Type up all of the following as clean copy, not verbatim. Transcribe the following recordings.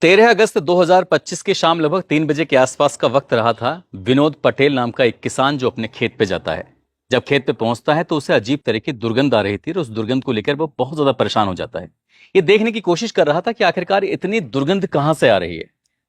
13 अगस्त 2025 की शाम लगभग 3 बजे के आसपास का वक्त रहा था। विनोद पटेल नाम का एक किसान जो अपने खेत पे जाता है, जब खेत पे पहुंचता है तो उसे अजीब तरह की दुर्गंध आ रही थी और उस दुर्गंध को लेकर वो बहुत ज्यादा परेशान हो जाता है। ये देखने की कोशिश कर रहा था कि आखिरकार इतनी दुर्गंध कहां से आ रही है।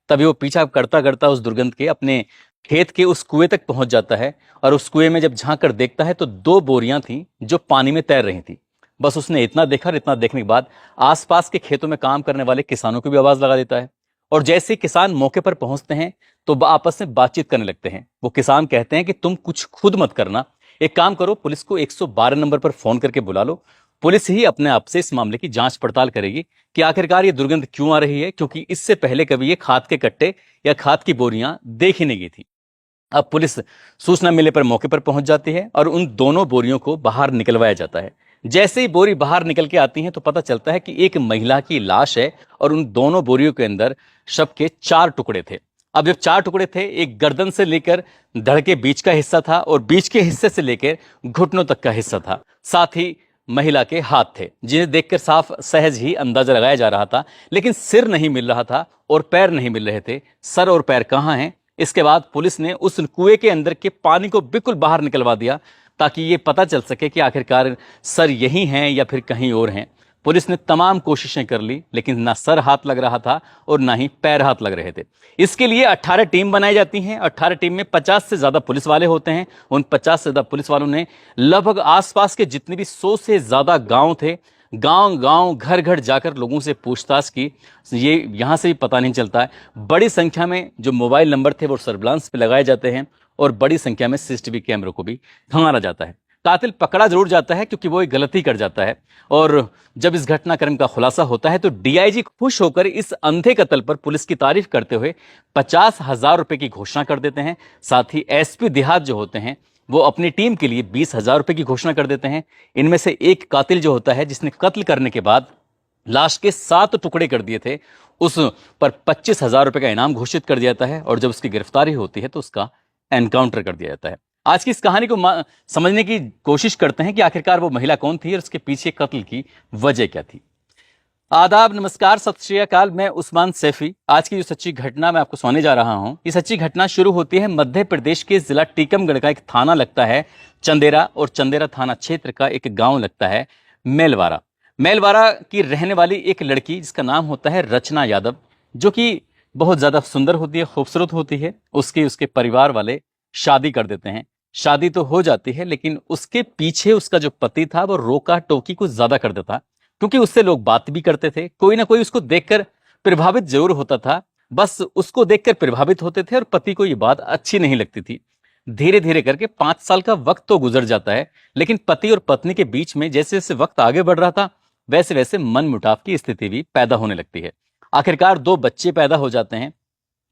तभी वो पीछा करता करता उस दुर्गंध के अपने खेत के उस कुएं तक पहुंच जाता है और उस कुएं में जब झांक कर देखता है तो 2 बोरियां थी जो पानी में तैर रही थी। बस उसने इतना देखा और इतना देखने के बाद आसपास के खेतों में काम करने वाले किसानों की भी आवाज लगा देता है। और जैसे ही किसान मौके पर पहुंचते हैं तो आपस में बातचीत करने लगते हैं। वो किसान कहते हैं कि तुम कुछ खुद मत करना, एक काम करो, पुलिस को 112 नंबर पर फोन करके बुला लो। पुलिस ही अपने आप से इस मामले की जांच पड़ताल करेगी कि आखिरकार ये दुर्गंध क्यों आ रही है, क्योंकि इससे पहले कभी ये खाद के कट्टे या खाद की बोरियां देखी नहीं गई थी। अब पुलिस सूचना मिलने पर मौके पर पहुंच जाती है और उन दोनों बोरियों को बाहर निकलवाया जाता है। जैसे ही बोरी बाहर निकल के आती हैं तो पता चलता है कि एक महिला की लाश है और उन दोनों बोरियों के अंदर शव के 4 टुकड़े थे। अब जब 4 टुकड़े थे, एक गर्दन से लेकर धड़ के बीच का हिस्सा था और बीच के हिस्से से लेकर घुटनों तक का हिस्सा था। साथ ही महिला के हाथ थे जिन्हें देखकर साफ सहज ही अंदाजा लगाया जा रहा था, लेकिन सिर नहीं मिल रहा था और पैर नहीं मिल रहे थे। सर और पैर कहाँ हैं? इसके बाद पुलिस ने उस कुएं के अंदर के पानी को बिल्कुल बाहर निकलवा दिया ताकि ये पता चल सके कि आखिरकार सर यही हैं या फिर कहीं और हैं। पुलिस ने तमाम कोशिशें कर ली, लेकिन ना सर हाथ लग रहा था और ना ही पैर हाथ लग रहे थे। इसके लिए 18 टीम बनाई जाती हैं। 18 टीम में 50 से ज्यादा पुलिस वाले होते हैं। उन 50 से ज्यादा पुलिस वालों ने लगभग आसपास के जितने भी 100 से ज्यादा गांव थे, गांव गांव घर घर जाकर लोगों से पूछताछ की। ये यहां से भी पता नहीं चलता है। बड़ी संख्या में जो मोबाइल नंबर थे वो सर्विलांस पे लगाए जाते हैं और बड़ी संख्या में सीसीटीवी कैमरों को भी खंगाला जाता है। कातिल पकड़ा जरूर जाता है क्योंकि वो एक गलती कर जाता है। और जब इस घटनाक्रम का खुलासा होता है तो डीआईजी खुश होकर इस अंधे कत्ल पर पुलिस की तारीफ करते हुए 50,000 रुपए की घोषणा कर देते हैं। साथ ही एसपी देहात जो होते हैं वो अपनी टीम के लिए 20,000 रुपए की घोषणा कर देते हैं। इनमें से एक कातिल जो होता है, जिसने कत्ल करने के बाद लाश के 7 टुकड़े कर दिए थे, उस पर 25,000 रुपए का इनाम घोषित कर दिया जाता है और जब उसकी गिरफ्तारी होती है तो उसका एनकाउंटर कर दिया जाता है। आज की इस कहानी को समझने की कोशिश करते हैं कि आखिरकार वो महिला कौन थी और उसके पीछे कत्ल की वजह क्या थी। आदाब, नमस्कार, सत श्री अकाल। मैं उस्मान सैफी। आज की जो सच्ची घटना मैं आपको सुनाने जा रहा हूं, ये सच्ची घटना शुरू होती है मध्य प्रदेश के जिला टीकमगढ़ का एक थाना लगता है चंदेरा, और चंदेरा थाना क्षेत्र का एक गांव लगता है मेलवारा। मेलवारा की रहने वाली एक लड़की जिसका नाम होता है रचना यादव, जो कि बहुत ज्यादा सुंदर होती है, खूबसूरत होती है। उसके परिवार वाले शादी कर देते हैं। शादी तो हो जाती है, लेकिन उसके पीछे उसका जो पति था वो रोका टोकी कुछ ज्यादा कर देता, क्योंकि उससे लोग बात भी करते थे। कोई ना कोई उसको देखकर प्रभावित जरूर होता था, बस उसको देखकर प्रभावित होते थे और पति को ये बात अच्छी नहीं लगती थी। धीरे धीरे करके 5 साल का वक्त तो गुजर जाता है, लेकिन पति और पत्नी के बीच में जैसे जैसे वक्त आगे बढ़ रहा था वैसे वैसे मनमुटाव की स्थिति भी पैदा होने लगती है। आखिरकार 2 बच्चे पैदा हो जाते हैं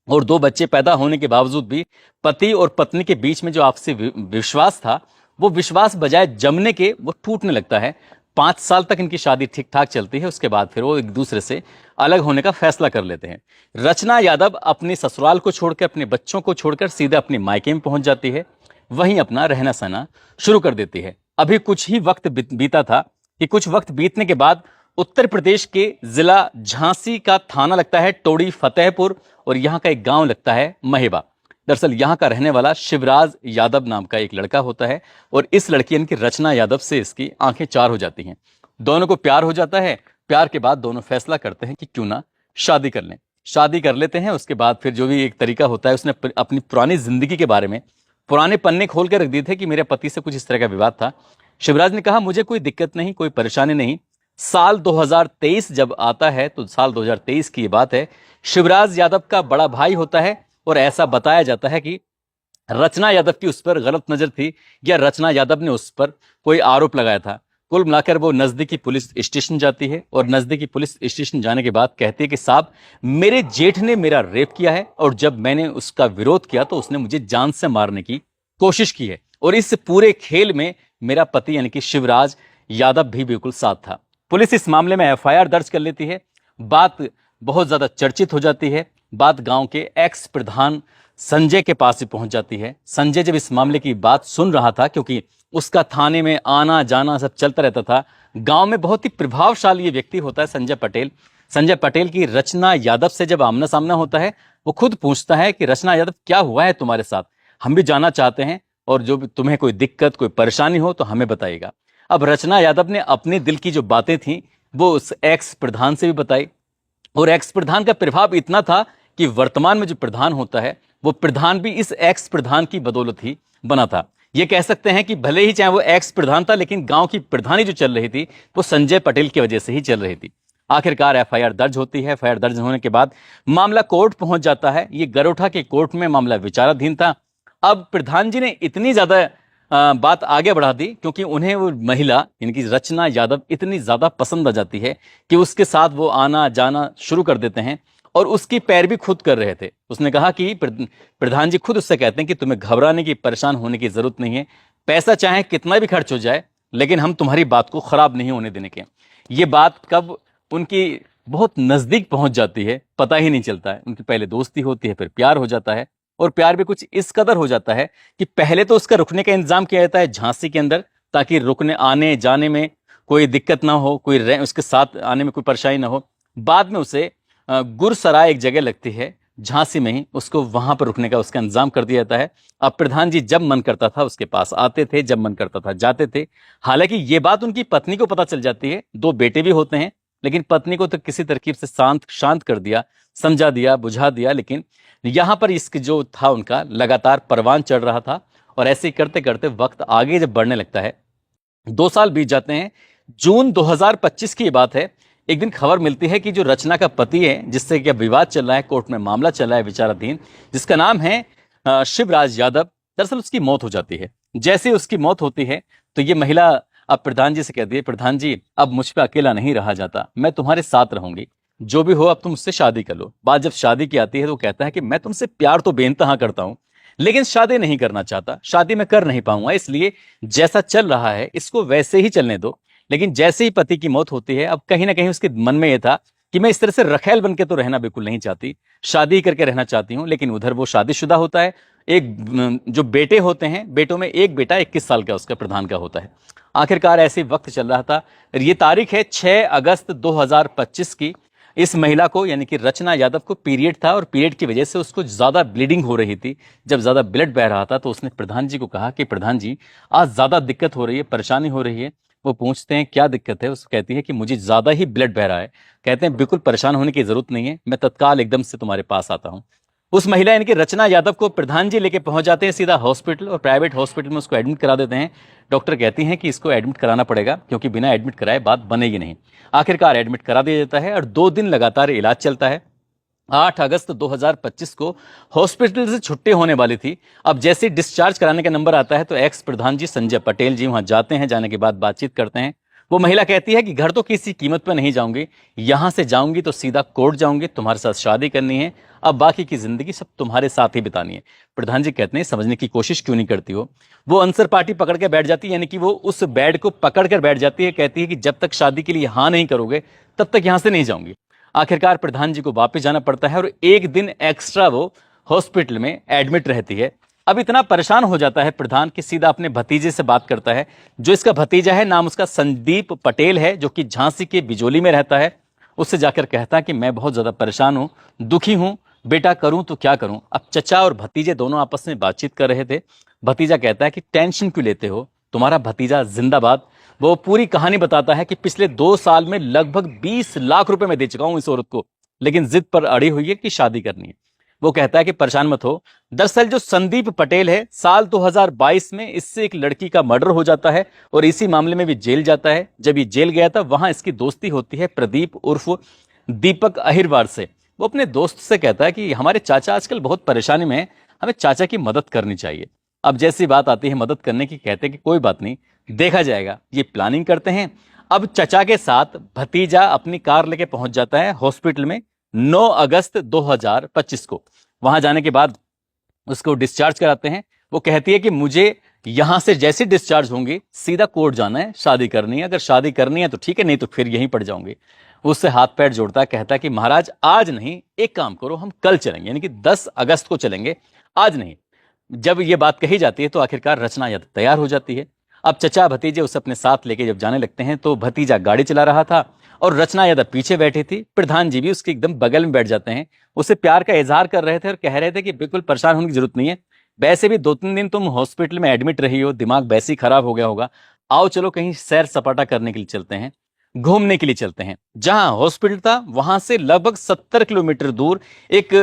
और 2 बच्चे पैदा होने के बावजूद भी पति और पत्नी के बीच में जो आपसी विश्वास था, वो विश्वास बजाय जमने के वो टूटने लगता है। 5 साल तक इनकी शादी ठीक ठाक चलती है। उसके बाद फिर वो एक दूसरे से अलग होने का फैसला कर लेते हैं। रचना यादव अपने ससुराल को छोड़कर, अपने बच्चों को छोड़कर सीधे अपने मायके में पहुंच जाती है। वहीं अपना रहना सहना शुरू कर देती है। अभी कुछ ही वक्त बीता था कि कुछ वक्त बीतने के बाद उत्तर प्रदेश के जिला झांसी का थाना लगता है टोड़ी फतेहपुर और यहाँ का एक गांव लगता है महेबा। दरअसल यहाँ का रहने वाला शिवराज यादव नाम का एक लड़का होता है और इस लड़की यानी कि रचना यादव से इसकी आंखें चार हो जाती हैं। दोनों को प्यार हो जाता है। प्यार के बाद दोनों फैसला करते हैं कि क्यों ना शादी कर लें। शादी कर लेते हैं। उसके बाद फिर जो भी एक तरीका होता है, उसने अपनी पुरानी जिंदगी के बारे में पुराने पन्ने खोल के रख दिए थे कि मेरे पति से कुछ इस तरह का विवाद था। शिवराज ने कहा मुझे कोई दिक्कत नहीं, कोई परेशानी नहीं। साल 2023 जब आता है तो साल 2023 की ये बात है। शिवराज यादव का बड़ा भाई होता है और ऐसा बताया जाता है कि रचना यादव की उस पर गलत नजर थी या रचना यादव ने उस पर कोई आरोप लगाया था। कुल मिलाकर वो नजदीकी पुलिस स्टेशन जाती है और नजदीकी पुलिस स्टेशन जाने के बाद कहती है कि साहब, मेरे जेठ ने मेरा रेप किया है और जब मैंने उसका विरोध किया तो उसने मुझे जान से मारने की कोशिश की है और इस पूरे खेल में मेरा पति यानी कि शिवराज यादव भी बिल्कुल साथ था। पुलिस इस मामले में एफआईआर दर्ज कर लेती है। बात बहुत ज्यादा चर्चित हो जाती है। बात गांव के एक्स प्रधान संजय के पास ही पहुंच जाती है। संजय जब इस मामले की बात सुन रहा था, क्योंकि उसका थाने में आना जाना सब चलता रहता था, गांव में बहुत ही प्रभावशाली ये व्यक्ति होता है संजय पटेल। संजय पटेल की रचना यादव से जब आमना सामना होता है, वो खुद पूछता है कि रचना यादव क्या हुआ है तुम्हारे साथ, हम भी जानना चाहते हैं, और जो भी तुम्हें कोई दिक्कत कोई परेशानी हो तो हमें बताइएगा। अब रचना यादव ने अपने दिल की जो बातें थी वो उस एक्स प्रधान से भी बताई, और एक्स प्रधान का प्रभाव इतना था कि वर्तमान में जो प्रधान होता है वो प्रधान भी इस एक्स प्रधान की बदौलत ही बना था। ये कह सकते हैं कि भले ही चाहे वो एक्स प्रधान था, लेकिन गांव की प्रधानी जो चल रही थी वो संजय पटेल की वजह से ही चल रही थी। आखिरकार एफआईआर दर्ज होती है। एफआईआर दर्ज होने के बाद मामला कोर्ट पहुंच जाता है। ये गरोठा के कोर्ट में मामला विचाराधीन था। अब प्रधान जी ने इतनी ज्यादा बात आगे बढ़ा दी, क्योंकि उन्हें वो महिला इनकी रचना यादव इतनी ज्यादा पसंद आ जाती है कि उसके साथ वो आना जाना शुरू कर देते हैं, और उसकी पैरवी खुद कर रहे थे। उसने कहा कि प्रधान जी खुद उससे कहते हैं कि तुम्हें घबराने की परेशान होने की जरूरत नहीं है, पैसा चाहे कितना भी खर्च हो जाए लेकिन हम तुम्हारी बात को खराब नहीं होने देने के। ये बात कब उनकी बहुत नजदीक पहुंच जाती है पता ही नहीं चलता है। उनकी पहले दोस्ती होती है, फिर प्यार हो जाता है, और प्यार भी कुछ इस कदर हो जाता है कि पहले तो उसका रुकने का इंतजाम किया जाता है झांसी के अंदर, ताकि रुकने आने जाने में कोई दिक्कत ना हो, कोई उसके साथ आने में कोई परेशानी ना हो। बाद में उसे गुरसराय एक जगह लगती है झांसी में ही, उसको वहां पर रुकने का उसका इंतजाम कर दिया जाता है। अब प्रधान जी जब मन करता था उसके पास आते थे, जब मन करता था जाते थे। हालांकि ये बात उनकी पत्नी को पता चल जाती है, दो बेटे भी होते हैं, लेकिन पत्नी को तो किसी तरकीब से शांत शांत कर दिया, समझा दिया, बुझा दिया। लेकिन यहां पर इसक जो था उनका लगातार परवान चढ़ रहा था, और ऐसे ही करते करते वक्त आगे जब बढ़ने लगता है, 2 साल बीत जाते हैं। जून 2025 की बात है। एक दिन खबर मिलती है कि जो रचना का पति है, जिससे क्या विवाद चल रहा है, कोर्ट में मामला चल रहा है विचाराधीन, जिसका नाम है शिवराज यादव, दरअसल उसकी मौत हो जाती है। जैसे ही उसकी मौत होती है तो ये महिला अब प्रधान जी से कहती है, प्रधान जी अब मुझ पे अकेला नहीं रहा जाता, मैं तुम्हारे साथ रहूंगी, जो भी हो अब तुम मुझसे शादी कर लो। बात जब शादी की आती है तो कहता है कि मैं तुमसे प्यार तो बेइंतहा करता हूं, लेकिन शादी नहीं करना चाहता, शादी मैं कर नहीं पाऊंगा, इसलिए जैसा चल रहा है इसको वैसे ही चलने दो। लेकिन जैसे ही पति की मौत होती है, अब कहीं ना कहीं उसके मन में यह था कि मैं इस तरह से रखेल बन के तो रहना बिल्कुल नहीं चाहती, शादी करके रहना चाहती हूं। लेकिन उधर वो शादीशुदा होता है, एक जो बेटे होते हैं, बेटों में एक बेटा 21 साल का उसका प्रधान का होता है। आखिरकार ऐसे वक्त चल रहा था। ये तारीख है 6 अगस्त 2025 की। इस महिला को यानी कि रचना यादव को पीरियड था, और पीरियड की वजह से उसको ज्यादा ब्लीडिंग हो रही थी। जब ज्यादा ब्लड बह रहा था तो उसने प्रधान जी को कहा कि प्रधान जी आज ज्यादा दिक्कत हो रही है, परेशानी हो रही है। वो पूछते हैं क्या दिक्कत है, उसको कहती है कि मुझे ज्यादा ही ब्लड बह रहा है। कहते हैं बिल्कुल परेशान होने की जरूरत नहीं है, मैं तत्काल एकदम से तुम्हारे पास आता हूं। उस महिला यानी कि रचना यादव को प्रधान जी लेके पहुंच जाते हैं सीधा हॉस्पिटल, और प्राइवेट हॉस्पिटल में उसको एडमिट करा देते हैं। डॉक्टर कहती हैं कि इसको एडमिट कराना पड़ेगा, क्योंकि बिना एडमिट कराए बात बनेगी नहीं। आखिरकार एडमिट करा दिया जाता है, और 2 दिन लगातार इलाज चलता है। 8 अगस्त 2025 को हॉस्पिटल से छुट्टी होने वाली थी। अब जैसे डिस्चार्ज कराने का नंबर आता है तो एक्स प्रधान जी संजय पटेल जी वहां जाते हैं। जाने के बाद बातचीत करते हैं। वो महिला कहती है कि घर तो किसी कीमत पर नहीं जाऊंगी, यहां से जाऊंगी तो सीधा कोर्ट जाऊंगी, तुम्हारे साथ शादी करनी है, अब बाकी की जिंदगी सब तुम्हारे साथ ही बितानी है। प्रधान जी कहते हैं समझने की कोशिश क्यों नहीं करती हो। वो आंसर पार्टी पकड़ के बैठ जाती है, यानी कि वो उस बेड को पकड़ कर बैठ जाती है। कहती है कि जब तक शादी के लिए हाँ नहीं करोगे तब तक यहां से नहीं जाऊंगी। आखिरकार प्रधान जी को वापस जाना पड़ता है, और एक दिन एक्स्ट्रा वो हॉस्पिटल में एडमिट रहती है। अब इतना परेशान हो जाता है प्रधान कि सीधा अपने भतीजे से बात करता है। जो इसका भतीजा है, नाम उसका संदीप पटेल है, जो कि झांसी के बिजोली में रहता है। उससे जाकर कहता है कि मैं बहुत ज्यादा परेशान हूं, दुखी हूं, बेटा करूं तो क्या करूं। अब चचा और भतीजे दोनों आपस में बातचीत कर रहे थे। भतीजा कहता है कि टेंशन क्यों लेते हो, तुम्हारा भतीजा जिंदाबाद। वो पूरी कहानी बताता है कि पिछले 2 साल में लगभग 20 लाख रुपए मैं दे चुका हूं इस औरत को, लेकिन जिद पर अड़ी हुई है कि शादी करनी है। वो कहता है कि परेशान मत हो, दरअसल जो संदीप पटेल है, साल 2022 में इससे एक लड़की का मर्डर हो जाता है, और इसी मामले में भी जेल जाता है। जब ये जेल गया था वहां इसकी दोस्ती होती है प्रदीप उर्फ दीपक अहिरवार से। वो अपने दोस्त से कहता है कि हमारे चाचा आजकल बहुत परेशानी में हैं, हमें चाचा की मदद करनी चाहिए। अब जैसी बात आती है मदद करने की, कहते हैं कि कोई बात नहीं, देखा जाएगा। ये प्लानिंग करते हैं। अब चचा के साथ भतीजा अपनी कार लेके पहुंच जाता है हॉस्पिटल में 9 अगस्त 2025 को। वहां जाने के बाद उसको डिस्चार्ज कराते हैं। वो कहती है कि मुझे यहां से जैसे डिस्चार्ज होंगी सीधा कोर्ट जाना है, शादी करनी है, अगर शादी करनी है तो ठीक है, नहीं तो फिर यहीं पड़ जाऊंगी। उससे हाथ पैर जोड़ता है, कहता है कि महाराज आज नहीं, एक काम करो, हम कल चलेंगे, यानी कि 10 अगस्त को चलेंगे, आज नहीं। जब ये बात कही जाती है तो आखिरकार रचना यादव तैयार हो जाती है। अब चचा भतीजे उसे अपने साथ लेके जब जाने लगते हैं तो भतीजा गाड़ी चला रहा था, और रचना यादव पीछे बैठी थी। प्रधान जी भी उसके एकदम बगल में बैठ जाते हैं, उसे प्यार का इजहार कर रहे थे और कह रहे थे कि बिल्कुल परेशान होने की जरूरत नहीं है, वैसे भी 2-3 दिन तुम हॉस्पिटल में एडमिट रही हो, दिमाग वैसे ही खराब हो गया होगा, आओ चलो कहीं सैर सपाटा करने के लिए चलते हैं, घूमने के लिए चलते हैं। जहां हॉस्पिटल था वहां से लगभग 70 किलोमीटर दूर एक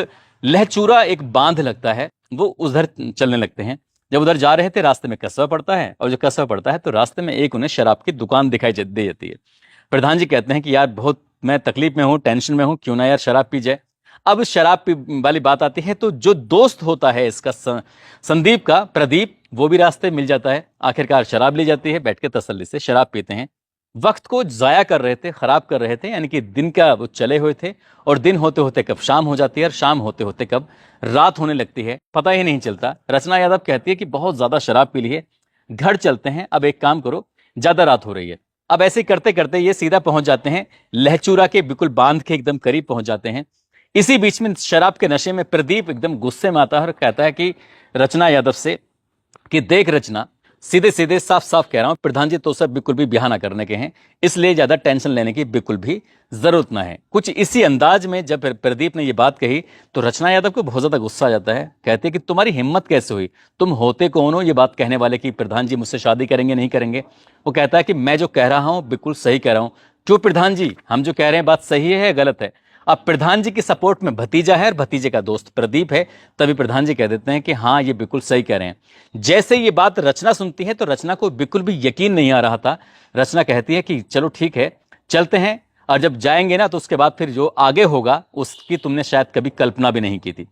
लहचूरा एक बांध लगता है, वो उधर चलने लगते हैं। जब उधर जा रहे थे रास्ते में कस्बा पड़ता है, और जो कस्बा पड़ता है तो रास्ते में एक उन्हें शराब की दुकान दिखाई दे जाती है। प्रधान जी कहते हैं कि यार बहुत मैं तकलीफ में हूँ, टेंशन में हूँ, क्यों ना यार शराब पी जाए। अब शराब पी वाली बात आती है तो जो दोस्त होता है इसका संदीप का, प्रदीप, वो भी रास्ते मिल जाता है। आखिरकार शराब ली जाती है, बैठ के तसल्ली से शराब पीते हैं। वक्त को जाया कर रहे थे, खराब कर रहे थे, यानी कि दिन का वो चले हुए थे और दिन होते होते कब शाम हो जाती है और शाम होते होते कब रात होने लगती है, पता ही नहीं चलता। रचना यादव कहती है कि बहुत ज्यादा शराब पी ली है, घर चलते हैं, अब एक काम करो, ज्यादा रात हो रही है। अब ऐसे करते करते ये सीधा पहुंच जाते हैं लहचूरा के बिल्कुल बांध के एकदम करीब पहुंच जाते हैं। इसी बीच में शराब के नशे में प्रदीप एकदम गुस्से में आता है और कहता है कि रचना यादव से कि देख रचना, सीधे सीधे साफ साफ कह रहा हूं, प्रधान जी तो सब बिल्कुल भी ब्याह ना करने के हैं, इसलिए ज्यादा टेंशन लेने की बिल्कुल भी जरूरत ना है। कुछ इसी अंदाज में जब प्रदीप ने ये बात कही तो रचना यादव को बहुत ज्यादा गुस्सा आ जाता है। कहते हैं कि तुम्हारी हिम्मत कैसे हुई, तुम होते कौन हो ये बात कहने वाले कि प्रधान जी मुझसे शादी करेंगे नहीं करेंगे। वो कहता है कि मैं जो कह रहा हूं बिल्कुल सही कह रहा हूं। क्यों प्रधान जी, हम जो कह रहे हैं बात सही है गलत है? अब प्रधान जी की सपोर्ट में भतीजा है और भतीजे का दोस्त प्रदीप है, तभी प्रधान जी कह देते हैं कि हाँ ये बिल्कुल सही कह रहे हैं। जैसे ये बात रचना सुनती है तो रचना को बिल्कुल भी यकीन नहीं आ रहा था। रचना कहती है कि चलो ठीक है चलते हैं, और जब जाएंगे ना तो उसके बाद फिर जो आगे होगा उसकी तुमने शायद कभी कल्पना भी नहीं की थी।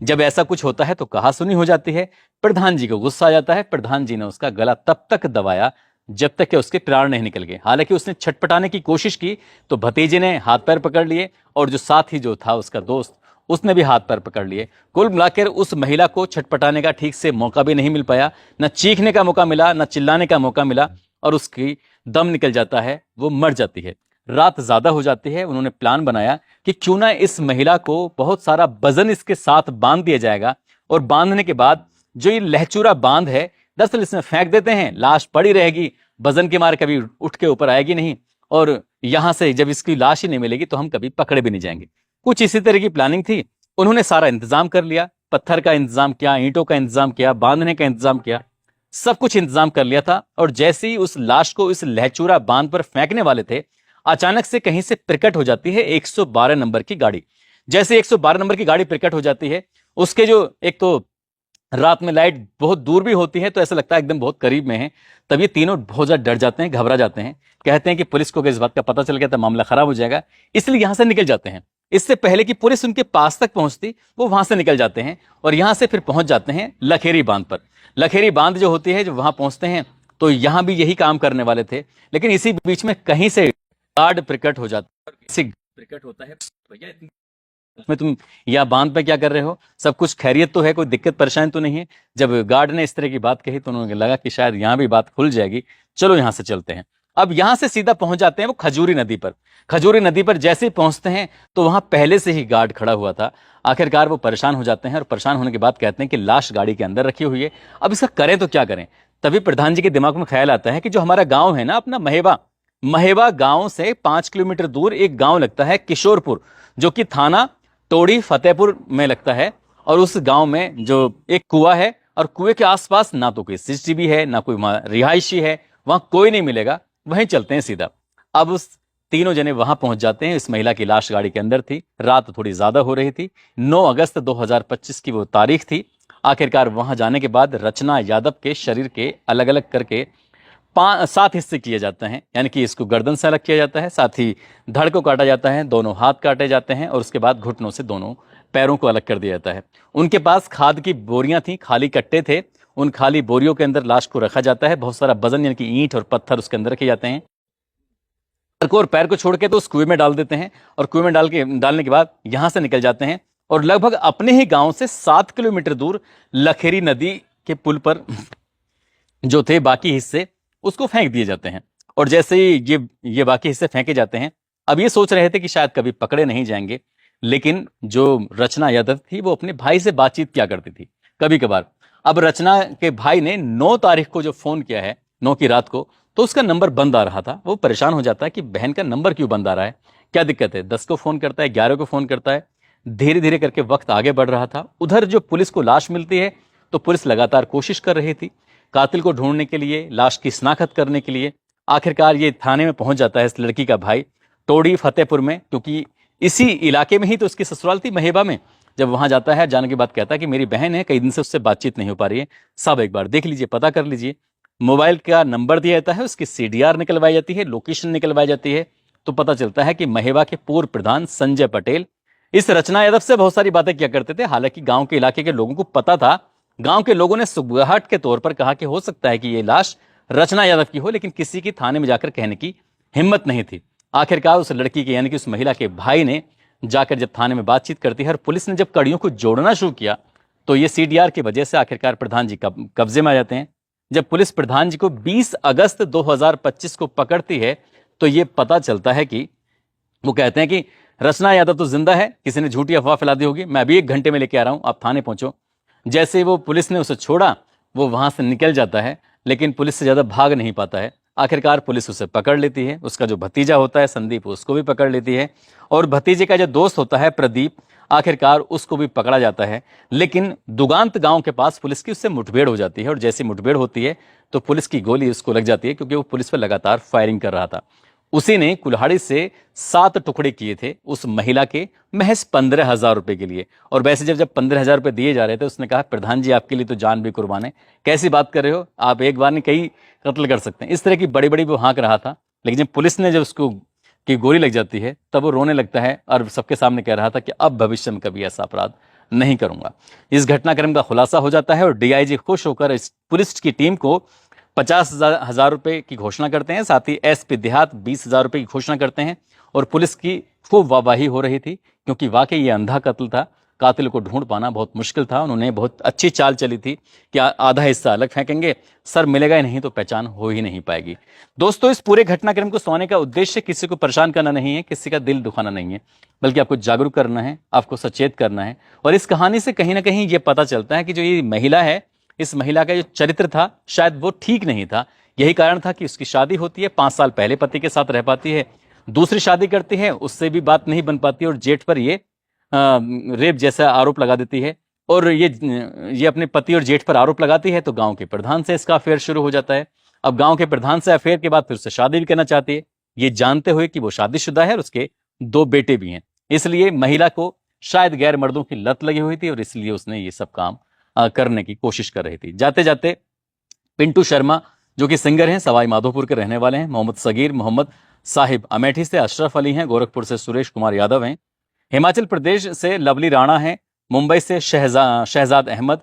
जब ऐसा कुछ होता है तो कहा सुनी हो जाती है। प्रधान जी को गुस्सा आ जाता है, प्रधान जी ने उसका गला तब तक दबाया जब तक कि उसके प्राण नहीं निकल गए। हालांकि उसने छटपटाने की कोशिश की तो भतीजे ने हाथ पैर पकड़ लिए, और जो साथी जो था उसका दोस्त, उसने भी हाथ पैर पकड़ लिए। कुल मिलाकर उस महिला को छटपटाने का ठीक से मौका भी नहीं मिल पाया, न चीखने का मौका मिला, न चिल्लाने का मौका मिला, और उसकी दम निकल जाता है, वो मर जाती है। रात ज्यादा हो जाती है। उन्होंने प्लान बनाया कि क्यों ना इस महिला को बहुत सारा वजन इसके साथ बांध दिया जाएगा, और बांधने के बाद जो ये लहचूरा बांध है दरअसल इसमें फेंक देते हैं, लाश पड़ी रहेगी, वजन के मारे कभी उठ के ऊपर आएगी नहीं, और यहां से जब इसकी लाश ही नहीं मिलेगी तो हम कभी पकड़े भी नहीं जाएंगे। कुछ इसी तरह की प्लानिंग थी। उन्होंने सारा इंतजाम कर लिया, पत्थर का इंतजाम किया, ईंटों का इंतजाम किया, बांधने का इंतजाम किया, सब कुछ इंतजाम कर लिया था। और जैसे ही उस लाश को इस लहचूरा बांध पर फेंकने वाले थे, अचानक से कहीं से प्रकट हो जाती है 112 नंबर की गाड़ी। जैसे 112 नंबर की गाड़ी प्रकट हो जाती है, उसके जो एक तो रात में लाइट बहुत दूर भी होती है तो ऐसा लगता है एकदम बहुत करीब में है। तब ये तीनों बहुत ज्यादा डर जाते हैं, घबरा जाते हैं, कहते हैं कि पुलिस को अगर इस बात का पता चल गया तो मामला खराब हो जाएगा, इसलिए यहां से निकल जाते हैं। इससे पहले कि पुलिस उनके पास तक पहुंचती वो वहां से निकल जाते हैं और यहां से फिर पहुंच जाते हैं लखेरी बांध पर। लखेरी बांध जो होती है, जो वहां पहुंचते हैं तो यहां भी यही काम करने वाले थे, लेकिन इसी बीच में कहीं से गार्ड प्रकट हो जाता है। प्रकट होता है, भैया में तुम या बांध पे क्या कर रहे हो, सब कुछ खैरियत तो है, कोई दिक्कत परेशानी तो नहीं है? जब गार्ड ने इस तरह की बात कही तो उन्होंने लगा कि शायद यहां भी बात खुल जाएगी, चलो यहां से चलते हैं। अब यहां से सीधा पहुंच जाते हैं वो खजूरी नदी पर। खजूरी नदी पर जैसे ही पहुंचते हैं तो वहां पहले से ही गार्ड खड़ा हुआ था। आखिरकार वो परेशान हो जाते हैं और परेशान होने के बाद कहते हैं कि लाश गाड़ी के अंदर रखी हुई है, अब इसका करें तो क्या करें। तभी प्रधान जी के दिमाग में ख्याल आता है कि जो हमारा गांव है ना अपना महेवा, महेवा गांव से 5 किलोमीटर दूर एक गांव लगता है किशोरपुर, जो कि थाना टोड़ी फतेहपुर में लगता है। और उस गांव में जो एक कुआं है, और कुएं के आसपास ना तो कोई सीसीटीवी है ना कोई रिहायशी है, वहां कोई नहीं मिलेगा, वहीं चलते हैं सीधा। अब उस तीनों जने वहां पहुंच जाते हैं। इस महिला की लाश गाड़ी के अंदर थी, रात थोड़ी ज्यादा हो रही थी, 9 अगस्त 2025 की वो तारीख थी। आखिरकार वहां जाने के बाद रचना यादव के शरीर के अलग अलग करके 7 हिस्से किए जाते हैं, यानी कि इसको गर्दन से अलग किया जाता है, साथ ही धड़ को काटा जाता है, दोनों हाथ काटे जाते हैं, और उसके बाद घुटनों से दोनों पैरों को अलग कर दिया जाता है। उनके पास खाद की बोरियां थी, खाली कट्टे थे, उन खाली बोरियों के अंदर लाश को रखा जाता है। बहुत सारा वजन यानी कि ईंट और पत्थर उसके अंदर रखे जाते हैं। सर को और पैर को छोड़ के तो उस कुएं में डाल देते हैं, और कुएं में डालने के बाद यहां से निकल जाते हैं और लगभग अपने ही गांव से 7 किलोमीटर दूर लखेरी नदी के पुल पर जो थे बाकी हिस्से उसको फेंक दिए जाते हैं। और जैसे ही ये बाकी हिस्से फेंके जाते हैं, अब ये सोच रहे थे कि शायद कभी पकड़े नहीं जाएंगे, लेकिन जो रचना यादव थी वो अपने भाई से बातचीत किया करती थी कभी कभार। अब रचना के भाई ने 9 तारीख को जो फोन किया है, 9 की रात को, तो उसका नंबर बंद आ रहा था। वो परेशान हो जाता है कि बहन का नंबर क्यों बंद आ रहा है, क्या दिक्कत है। 10 को फोन करता है, 11 को फोन करता है। धीरे धीरे करके वक्त आगे बढ़ रहा था। उधर जो पुलिस को लाश मिलती है तो पुलिस लगातार कोशिश कर रही थी कातिल को ढूंढने के लिए, लाश की शिनाख्त करने के लिए। आखिरकार ये थाने में पहुंच जाता है इस लड़की का भाई, टोड़ी फतेहपुर में, क्योंकि इसी इलाके में ही तो उसकी ससुराल थी, महेबा में। जब वहां जाता है, जाने के बाद कहता है कि मेरी बहन है, कई दिन से उससे बातचीत नहीं हो पा रही है, साहब एक बार देख लीजिए, पता कर लीजिए। मोबाइल का नंबर दिया जाता है, उसकी सीडीआर निकलवाई जाती है, लोकेशन निकलवाई जाती है, तो पता चलता है कि महेबा के पूर्व प्रधान संजय पटेल इस रचना यादव से बहुत सारी बातें किया करते थे। हालांकि गांव के इलाके के लोगों को पता था। गांव के लोगों ने सुबहट के तौर पर कहा कि हो सकता है कि ये लाश रचना यादव की हो, लेकिन किसी की थाने में जाकर कहने की हिम्मत नहीं थी। आखिरकार उस लड़की के यानी कि उस महिला के भाई ने जाकर जब थाने में बातचीत करती है और पुलिस ने जब कड़ियों को जोड़ना शुरू किया, तो ये सीडीआर की वजह से आखिरकार प्रधान जी कब्जे में आ जाते हैं। जब पुलिस प्रधान जी को 20 अगस्त 2025 को पकड़ती है तो ये पता चलता है कि वो कहते हैं कि रचना यादव तो जिंदा है, किसी ने झूठी अफवाह फैला दी होगी, मैं अभी 1 घंटे में लेके आ रहा हूं, आप थाने पहुंचो। जैसे वो पुलिस ने उसे छोड़ा, वो वहां से निकल जाता है, लेकिन पुलिस से ज्यादा भाग नहीं पाता है। आखिरकार पुलिस उसे पकड़ लेती है। उसका जो भतीजा होता है संदीप, उसको भी पकड़ लेती है, और भतीजे का जो दोस्त होता है प्रदीप, आखिरकार उसको भी पकड़ा जाता है। लेकिन दुगांत गांव के पास पुलिस की उससे मुठभेड़ हो जाती है, और जैसी मुठभेड़ होती है तो पुलिस की गोली उसको लग जाती है, क्योंकि वो पुलिस पर लगातार फायरिंग कर रहा था। उसी ने कुल्हाड़ी से 7 टुकड़े किए थे उस महिला के, महज 15,000 रुपए के लिए। और वैसे जब 15,000 रुपए दिए जा रहे थे, उसने कहा प्रधान जी आपके लिए तो जान भी कुर्बान है, कैसी बात कर रहे हो, आप एक बार नहीं कई कत्ल कर सकते हैं। इस तरह की बड़ी बड़ी वो हाँक रहा था। लेकिन जब पुलिस ने जब उसको की गोली लग जाती है तब वो रोने लगता है और सबके सामने कह रहा था कि अब भविष्य में कभी ऐसा अपराध नहीं करूंगा। इस घटनाक्रम का खुलासा हो जाता है और डीआईजी खुश होकर इस पुलिस की टीम को 50,000 रुपए की घोषणा करते हैं। साथ ही एसपी देहात 20,000 रुपए की घोषणा करते हैं। और पुलिस की खूब वाहवाही हो रही थी, क्योंकि वाकई ये अंधा कत्ल था, कातिल को ढूंढ पाना बहुत मुश्किल था। उन्होंने बहुत अच्छी चाल चली थी कि आधा हिस्सा अलग फेंकेंगे, सर मिलेगा ही नहीं तो पहचान हो ही नहीं पाएगी। दोस्तों, इस पूरे घटनाक्रम को सुनाने का उद्देश्य किसी को परेशान करना नहीं है, किसी का दिल दुखाना नहीं है, बल्कि आपको जागरूक करना है, आपको सचेत करना है। और इस कहानी से कहीं ना कहीं ये पता चलता है कि जो ये महिला है, इस महिला का जो चरित्र था शायद वो ठीक नहीं था। यही कारण था कि उसकी शादी होती है, 5 साल पहले पति के साथ रह पाती है, दूसरी शादी करती है, उससे भी बात नहीं बन पाती और जेठ पर ये रेप जैसा आरोप लगा देती है। और ये अपने पति और जेठ पर आरोप लगाती है तो गांव के प्रधान से इसका अफेयर शुरू हो जाता है। अब गांव के प्रधान से अफेयर के बाद फिर उससे शादी भी करना चाहती है, ये जानते हुए कि वो शादीशुदा है और उसके 2 बेटे भी हैं। इसलिए महिला को शायद गैर मर्दों की लत लगी हुई थी और इसलिए उसने ये सब काम करने की कोशिश कर रही थी। जाते जाते पिंटू शर्मा जो कि सिंगर हैं, सवाई माधोपुर के रहने वाले हैं, मोहम्मद सगीर, मोहम्मद साहिब अमेठी से, अशरफ अली हैं, गोरखपुर से सुरेश कुमार यादव हैं, हिमाचल प्रदेश से लवली राणा हैं, मुंबई से शहजाद अहमद,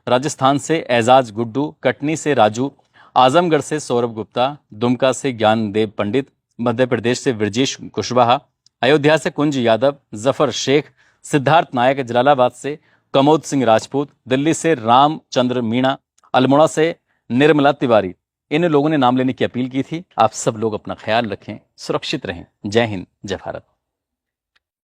राजस्थान से एजाज गुड्डू, कटनी से राजू, आजमगढ़ से सौरभ गुप्ता, दुमका से ज्ञानदेव पंडित, मध्य प्रदेश से ब्रजेश कुशवाहा, अयोध्या से कुंज यादव, जफर शेख, सिद्धार्थ नायक जलालाबाद से, कमोद सिंह राजपूत, दिल्ली से रामचंद्र मीणा, अल्मोड़ा से निर्मला तिवारी, इन लोगों ने नाम लेने की अपील की थी। आप सब लोग अपना ख्याल रखें, सुरक्षित रहें। जय हिंद, जय भारत।